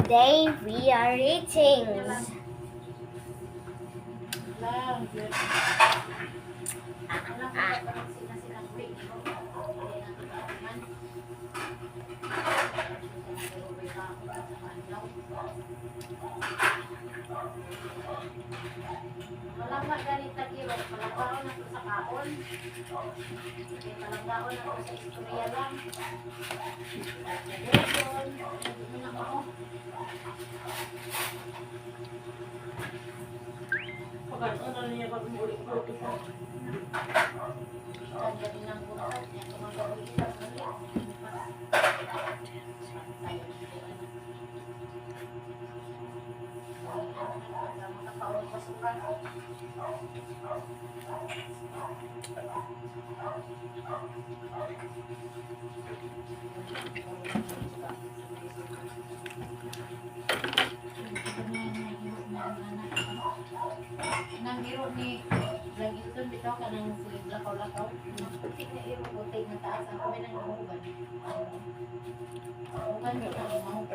Today we are eating Malangga ganit na kirot, malanggaon na to sa kaon. Malanggaon na to sa istorya lang. Nagulon, hindi na ako. Pagkakon na niya pag umulit-ulit ito. Kanya din ang buntag niya, tumagawin lang ulit. Makakaon pa sukan. Nang iro ni lagi ito bitaw ka nang sige lakaw-lakaw. Putik na iro putik na taas ang kumain ng umugan. Umugan ko na mahong